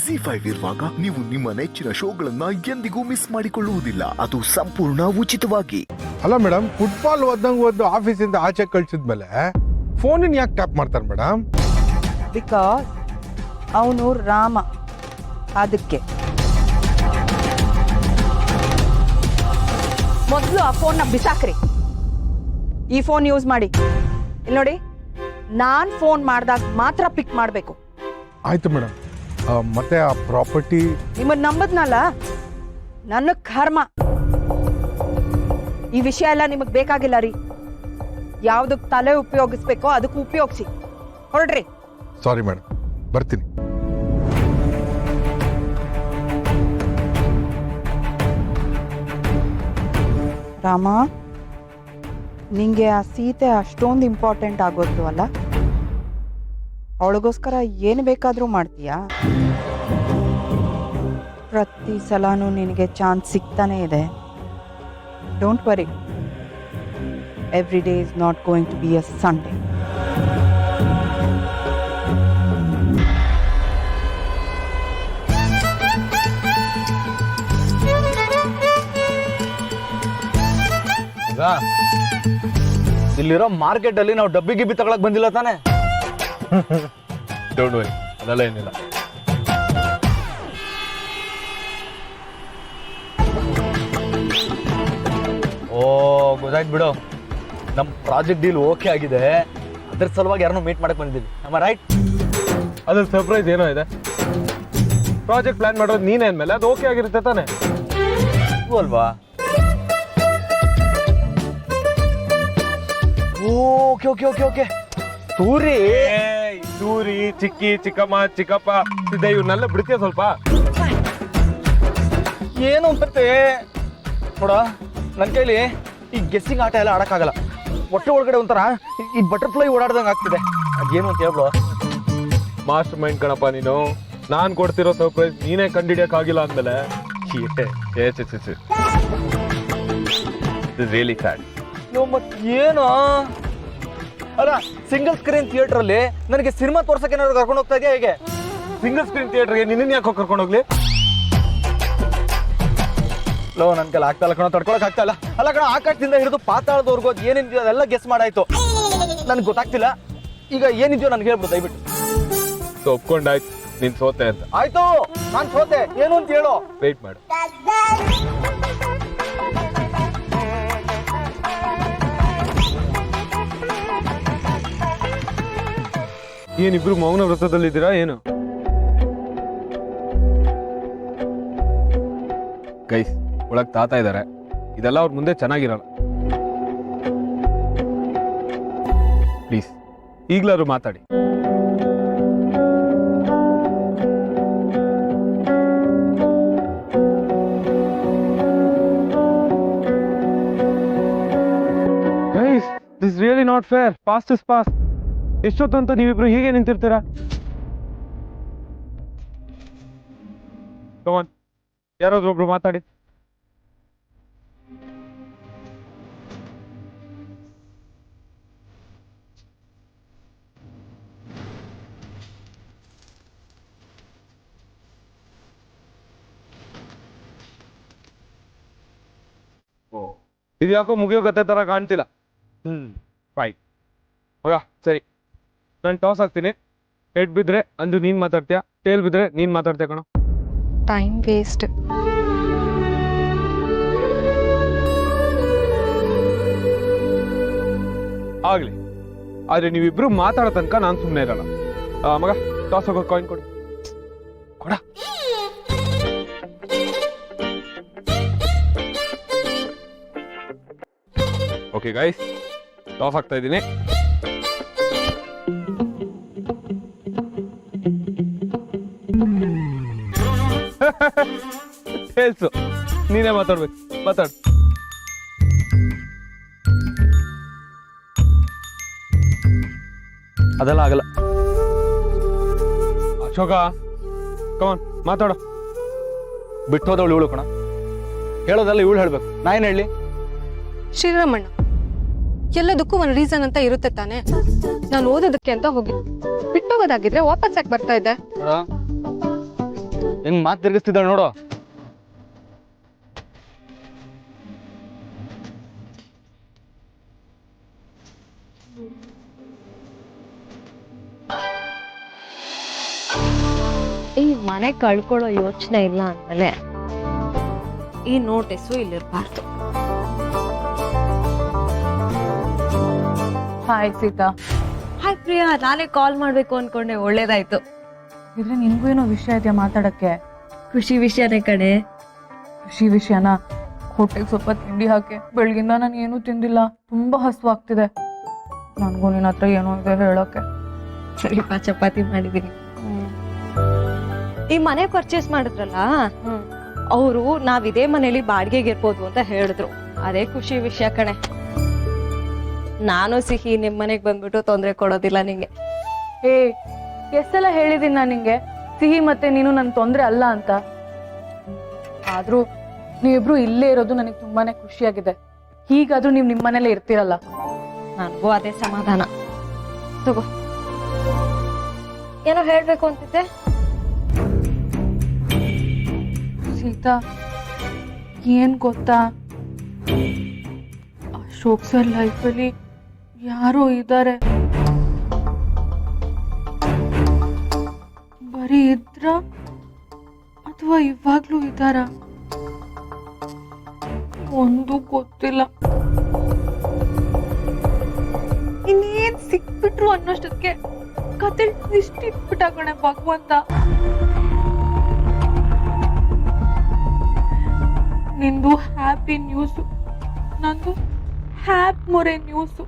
ZEE5 ಇರುವಾಗ ನೀವು ನಿಮ್ಮ ನೆಚ್ಚಿನ ಶೋಗಳನ್ನ ಎಂದಿಗೂ ಮಿಸ್ ಮಾಡಿಕೊಳ್ಳುವುದಿಲ್ಲ. ಅದು ಸಂಪೂರ್ಣ ಉಚಿತವಾಗಿ. ಅಲ್ಲ ಮೇಡಮ್, ಫುಟ್ಬಾಲ್ ಓದ್ದಂಗೆ ಆಫೀಸಿಂದ ಆಚೆ ಕಳ್ಸಿದ್ಮೇಲೆ ಫೋನಿನ ಯಾಕೆ ಟ್ಯಾಪ್ ಮಾಡ್ತಾರೆ ಮೇಡಮ್? ಬಿಕಾಸ್ ಅವನು ರಾಮ, ಅದಕ್ಕೆ. ಮೊದಲು ಆ ಫೋನ್ನ ಬಿಸಾಕ್ರಿ. ಈ ಫೋನ್ ಯೂಸ್ ಮಾಡಿ. ಇಲ್ಲಿ ನೋಡಿ, ನಾನ್ ಫೋನ್ ಮಾಡಿದಾಗ ಮಾತ್ರ ಪಿಕ್ ಮಾಡಬೇಕು. ಆಯ್ತು ಮೇಡಮ್. ಮತ್ತೆ ಆ ಪ್ರಾಪರ್ಟಿ ನಿಮ್ಮನ್ನ ನಂಬದ್ನಲ್ಲ, ನನ್ನ ಕರ್ಮ. ಈ ವಿಷಯ ಎಲ್ಲ ನಿಮಗ್ ಬೇಕಾಗಿಲ್ಲ ರೀ. ಯಾವ್ದಕ್ ತಲೆ ಉಪಯೋಗಿಸ್ಬೇಕೋ ಅದಕ್ಕೆ ಉಪಯೋಗಿಸಿ. ಹೊರಡ್ರಿ. ಸಾರಿ ಮೇಡಮ್, ಬರ್ತೀನಿ. ರಾಮ, ನಿಂಗೆ ಆ ಸೀತೆ ಅಷ್ಟೊಂದು ಇಂಪಾರ್ಟೆಂಟ್ ಆಗೋದು ಅಲ್ಲ? ಅವಳಿಗೋಸ್ಕರ ಏನು ಬೇಕಾದರೂ ಮಾಡ್ತೀಯಾ? ಪ್ರತಿ ಸಲನೂ ನಿನಗೆ ಚಾನ್ಸ್ ಸಿಗ್ತಾನೆ ಇದೆ. Don't worry, every day is not going to be a Sunday. ಇಲ್ಲಿರೋ ಮಾರ್ಕೆಟ್ ಅಲ್ಲಿ ನಾವು ಡಬ್ಬಿ ಗಿಬ್ಬಿ ತಗೊಳಕ್ ಬಂದಿಲ್ಲ ತಾನೆ? ಡೋಂಟ್ ವರಿ, ಅದೆಲ್ಲ ಏನಿಲ್ಲ. ಓ, ಗೊತ್ತಾಯ್ತು ಬಿಡು. ನಮ್ ಪ್ರಾಜೆಕ್ಟ್ ಡೀಲ್ ಓಕೆ ಆಗಿದೆ. ಅದ್ರ ಸಲುವಾಗಿ ಯಾರನ್ನೂ ಮೀಟ್ ಮಾಡಕ್ ಬಂದಿದ್ದೀವಿ. ನಮ್ಮ ರೈಟ್? ಅದ್ರ ಸರ್ಪ್ರೈಸ್ ಏನೋ ಇದೆ. ಪ್ರಾಜೆಕ್ಟ್ ಪ್ಲಾನ್ ಮಾಡೋದು ನೀನೇ ಅಂದ್ಮೇಲೆ ಅದು ಓಕೆ ಆಗಿರುತ್ತೆ ತಾನೆ? ಅಲ್ವಾ? Okay okay okay okay. Suri, ಚಿಕ್ಕಿ, ಚಿಕ್ಕಮ್ಮ, ಚಿಕ್ಕಪ್ಪ, ಸಿದ್ದ ಇವ್ರನ್ನೆಲ್ಲ ಬಿಡ್ತೀಯ ಸ್ವಲ್ಪ? ಏನು ಮತ್ತೆ ನೋಡ, ನನ್ನ ಕೈಲಿ ಈ ಗೆಸ್ಸಿಂಗ್ ಆಟ ಎಲ್ಲ ಆಡಕ್ಕಾಗಲ್ಲ. ಹೊಟ್ಟೆ ಒಳಗಡೆ ಒಂಥರ ಈ ಬಟರ್ಫ್ಲೈ ಓಡಾಡ್ದಂಗೆ ಆಗ್ತಿದೆ. ಅದೇನು ಅಂತ ಹೇಳ್ಬೋ. ಮಾಸ್ಟರ್ ಮೈಂಡ್ ಕಣಪ್ಪ ನೀನು. ನಾನ್ ಕೊಡ್ತಿರೋ ಸರ್ಪ್ರೈಸ್ ನೀನೇ ಕಂಡಿಡಿಯಕ್ಕಾಗಿಲ್ಲ ಅಂದ್ಮೇಲೆ ರಿಯಲಿ ಸ್ಯಾಡ್. ಮತ್ ಏನು ಅಲ್ಲ, ಸಿಂಗಲ್ ಸ್ಕ್ರೀನ್ ಥಿಯೇಟರ್ ಅಲ್ಲಿ ನನಗೆ ಸಿನಿಮಾ ತೋರ್ಸಕ್ಕೆ ಏನಾದ್ರು ಕರ್ಕೊಂಡು ಹೋಗ್ತಾ ಇದೆಯಾ ಹೇಗೆ? ಸಿಂಗಲ್ ಸ್ಕ್ರೀನ್ ಥಿಯೇಟರ್ಗೆ ನಿನ್ನ ಯಾಕೆ ಕರ್ಕೊಂಡು ಹೋಗ್ಲಿ? ಲೋ, ನನ್ ಕೈಲಿ ಆಗ್ತಾ ಇಲ್ಲ ಕಣ, ತಡ್ಕೊಳಕ್ ಆಗ್ತಾ ಇಲ್ಲ. ಅಲ್ಲ ಕಣ, ಆಕಾಶದಿಂದ ಹಿಡಿದು ಪಾತಾಳದವರೆಗೂ ಅದು ಏನಿದೆಯೋ ಅದೆಲ್ಲ ಗೆಸ್ ಮಾಡಾಯ್ತು. ನನ್ಗೆ ಗೊತ್ತಾಗ್ತಿಲ್ಲ. ಈಗ ಏನಿದೆಯೋ ನನ್ಗೆ ಹೇಳ್ಬಿಡು ದಯವಿಟ್ಟು. ಒಪ್ಕೊಂಡಾಯ್ತು, ನೀನ್ ಸೋತೆ ಅಂತ. ಆಯ್ತು, ನಾನ್ ಸೋತೆ. ಏನು ಅಂತ ಹೇಳು. ವೇಟ್ ಮಾಡು. ಏನಿಬ್ರು ಮೌನ ವ್ರತದಲ್ಲಿದ್ದೀರಾ ಏನು? ಗೈಸ್, ಒಳಗ್ ತಾತ ಇದ್ದಾರೆ. ಇದೆಲ್ಲ ಅವ್ರ ಮುಂದೆ ಚೆನ್ನಾಗಿರಲ್ಲ. ಪ್ಲೀಸ್ ಈಗ್ಲಾದ್ರು ಮಾತಾಡಿ. Guys, this really not fair. Past is past. ಎಷ್ಟೊತ್ತಂತ ನೀವಿಬ್ರು ಹೀಗೆ ನಿಂತಿರ್ತೀರಾ? ಕಮಾನ್, ಯಾರಾದ್ರೂ ಒಬ್ರು ಮಾತಾಡಿ. ಇದು ಯಾಕೋ ಮುಗಿಯೋ ಕತೆ ತರ ಕಾಣ್ತಿಲ್ಲ. ಫೈನ್, ಹೋಗ. ಸರಿ, ನಾನು ಟಾಸ್ ಹಾಕ್ತೀನಿ. ಹೆಡ್ ಬಿದ್ರೆ ಅಂದು ನೀನ್ ಮಾತಾಡ್ತೀಯ, ಟೇಲ್ ಬಿದ್ರೆ ನೀನ್ ಮಾತಾಡ್ತೀಯ ಕಣೋ. Time waste. ಆಗ್ಲಿ, ಆದ್ರೆ ನೀವಿಬ್ರು ಮಾತಾಡೋ ತನಕ ನಾನು ಸುಮ್ಮನೆ ಇರಲ್ಲ. ಮಗ, ಟಾಸ್ ಹಾಕೋ ಕಾಯಿನ್ ಕೊಡು. ಕೊಡ. ಓಕೆ ಗೈಸ್, ಟಾಸ್ ಹಾಕ್ತಾ ಇದ್ದೀನಿ. ಹೇಳ್ಸು, ನೀನೇ ಮಾತಾಡ್ಬೇಕು. ಮಾತಾಡು. ಅದೆಲ್ಲ ಆಗಲ್ಲ. ಅಶೋಕ, ಕಮಾನ್ ಮಾತಾಡು. ಬಿಟ್ಟು ಹೋದವಳು ಇವಳು ಕಣ. ಹೇಳೋದೆಲ್ಲ ಇವಳು ಹೇಳ್ಬೇಕು, ನಾ ಏನ್ ಹೇಳಿ? ಶ್ರೀರಾಮಣ್ಣ, ಎಲ್ಲದಕ್ಕೂ ಒಂದು ರೀಸನ್ ಅಂತ ಇರುತ್ತೆ ತಾನೆ. ನಾನು ಓದೋದಕ್ಕೆ ಅಂತ ಹೋಗಿ ಬಿಟ್ಟೋಗೋದಾಗಿದ್ರೆ ವಾಪಸ್ ಯಾಕೆ ಬರ್ತಾ ಇದ್ದೆ? ಹೆಂಗ್ ಮಾತು ತಿರ್ಗಿಸ್ತಿದ್ದಾಳೆ ನೋಡು. ಈ ಮನೆ ಕಳ್ಕೊಳ್ಳೋ ಯೋಚನೆ ಇಲ್ಲ ಅಂದ್ಮೇಲೆ ಈ ನೋಟಿಸು ಇಲ್ಲಿರ್ಬಾರ್ದು. ಹಾಯ್ ಸೀತಾ. ಹಾಯ್ ಪ್ರಿಯಾ, ನಾನೇ ಕಾಲ್ ಮಾಡ್ಬೇಕು ಅನ್ಕೊಂಡೆ, ಒಳ್ಳೇದಾಯ್ತು. ಇದ್ರೆ ನಿನ್ಗೂ ಏನೋ ವಿಷಯ ಇದೆಯಾ ಮಾತಾಡಕ್ಕೆ? ಖುಷಿ ವಿಷಯನೇ ಕಣೆ. ಖುಷಿ ವಿಷಯನ? ಹೊಟ್ಟೆಗೆ ಸ್ವಲ್ಪ ತಿಂಡಿ ಹಾಕಿ. ಬೆಳಗಿಂದ ನಾನು ಏನೂ ತಿಂದಿಲ್ಲ, ತುಂಬಾ ಹಸುವಾಗ್ತಿದೆ. ನನಗೂ ನಿನ್ನ ಹತ್ರ ಏನೋ ಇದೆ ಹೇಳೋಕೆ. ಸ್ವಲ್ಪ ಚಪಾತಿ ಮಾಡಿದೀನಿ. ಈ ಮನೆ ಪರ್ಚೇಸ್ ಮಾಡಿದ್ರಲ್ಲ, ಅವರು ನಾವ್ ಇದೇ ಮನೇಲಿ ಬಾಡಿಗೆಗೆ ಇರ್ಬೋದು ಅಂತ ಹೇಳಿದ್ರು. ಅದೇ ಖುಷಿ ವಿಷಯ ಕಣೆ. ನಾನು ಸಿಹಿ ನಿಮ್ ಮನೆಗ್ ಬಂದ್ಬಿಟ್ಟು ತೊಂದ್ರೆ ಕೊಡೋದಿಲ್ಲ ನಿಂಗೆ. ಏ, ಎಷ್ಟೆಲ್ಲ ಹೇಳಿದೀನಿ ನಾನು ನಿಂಗೆ ಸಿಹಿ ಮತ್ತೆ ನೀನು ನನ್ ತೊಂದ್ರೆ ಅಲ್ಲ ಅಂತ. ಆದ್ರೂ ನೀವಿಬ್ರು ಇಲ್ಲೇ ಇರೋದು ನನಗೆ ತುಂಬಾನೇ ಖುಷಿಯಾಗಿದೆ. ಹೀಗಾದ್ರೂ ನೀವ್ ನಿಮ್ಮನೇಲೆ ಇರ್ತೀರಲ್ಲ. ನನಗೂ ಅದೇ ಸಮಾಧಾನ. ತಗೋ, ಏನೋ ಹೇಳ್ಬೇಕು ಅಂತಿದ್ದೆ. ಸೀತಾ, ಏನ್ ಗೊತ್ತಾ, ಅಶೋಕ್ ಸರ್ ಲೈಫಲ್ಲಿ ಯಾರೋ ಇದ್ದಾರೆ. ಬರೀ ಇದ್ರ ಅಥವಾ ಇವಾಗ್ಲೂ ಇದ್ದಾರ ಒಂದು ಗೊತ್ತಿಲ್ಲ. ಇನ್ನೇನ್ ಸಿಕ್ಬಿಟ್ರು ಅನ್ನೋಷ್ಟಕ್ಕೆ ಕತೆ ಇಷ್ಟಿಟ್ಬಿಟ್ಟ ಕಣೆ ಭಗವಂತ. ನಿಂದು ಹ್ಯಾಪಿ ನ್ಯೂಸು, ನಂದು ಹ್ಯಾಪ್ ಮೊರೆ ನ್ಯೂಸು.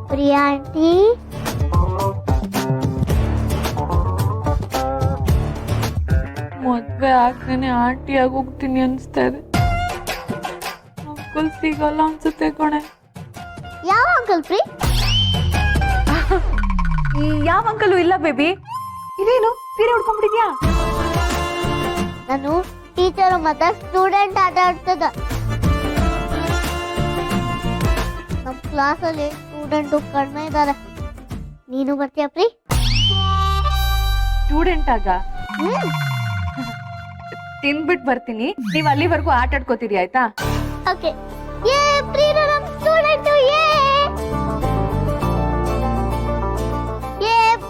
ಪ್ರಿಯಾ ಆಂಟಿ, ಮದ್ವೆ ಆಗ್ದೇನೆ ಆಂಟಿ ಆಗೋಗ್ತೀನಿ ಅನ್ಸ್ತಾ ಇದೆ. ಅಂಕಲ್ ಸಿಗಲ್ಲ ಅನ್ಸುತ್ತೆ ಕಣೆ. ಯಾವ ಅಂಕಲ್ ಪ್ರೀ? ಯಾವ ಅಂಕಲು ಇಲ್ಲ ಬೇಬಿ. ಇದೇನು ಸೀರೆ ಉಡ್ಕೊಂಡ್ಬಿಟ್ಟಿದ್ಯಾ? ನಾನು ಟೀಚರ್ ಮತ್ತೆ ಸ್ಟೂಡೆಂಟ್ ಆಟ ಆಡ್ತದ. ನಮ್ಮ ಕ್ಲಾಸಲ್ಲಿ ಸ್ಟೂಡೆಂಟ್ ಕಡಿಮೆ ಇದ್ದಾರೆ. ನೀನು ಬರ್ತೀಯ ಪ್ರೀ? ಸ್ಟೂಡೆಂಟ್ ಆಗ ತಿನ್ಬಿಟ್ ಬರ್ತೀನಿ. ನೀವ್ ಅಲ್ಲಿವರೆಗೂ ಆಟ ಆಡ್ಕೋತೀರಿ ಆಯ್ತಾ? ಓಕೆ. ಏ ಪ್ರೀ, ನಮ್ಮ ಸ್ಟೂಡೆಂಟ್ ಏ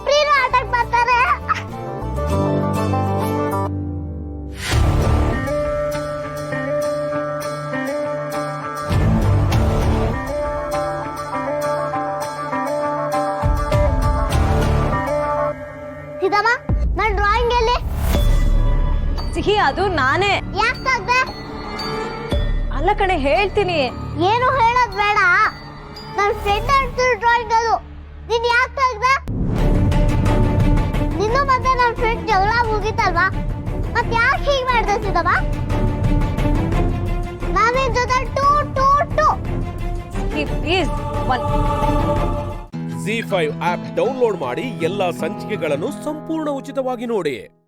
ಪ್ರೀನು ಆಟಕ್ಕೆ ಬರ್ತಾರೆ. ಸಿದ್ದಮ್ಮ, ನನ್ನ ಡ್ರಾಯಿಂಗ್ ಎಲ್ಲಿ? ಸಿಹಿ, ಅದು ನಾನೇ. ಯಾಕೆ ತೆಗ್ದೆ? ಅಲ್ಲ ಕಣೆ, ಹೇಳ್ತೀನಿ. ಏನು ಹೇಳೋದ್ ಬೇಡ. ನನ್ನ ಫ್ರೆಂಡ್ ಅಂತಿರೋ ಡ್ರಾಯಿಂಗ್ ಅದು. ನೀನ್ ಯಾಕೆ ತೆಗ್ದೆ? ನಿನ್ನು ಮತ್ತೆ ನನ್ನ ಫ್ರೆಂಡ್ ಜಗಳ ಮುಗೀತಲ್ವಾ? ಮತ್ತೆ ಯಾಕೆ ಹೀಗೆ ಮಾಡ್ದೆ ಸಿದ್ದಮ್ಮ? ನಾನಿನ್ ಜೊತೆ two please ZEE5 app download ಮಾಡಿ ಎಲ್ಲಾ ಸಂಚಿಕೆಗಳನ್ನು ಸಂಪೂರ್ಣ ಉಚಿತವಾಗಿ ನೋಡಿ.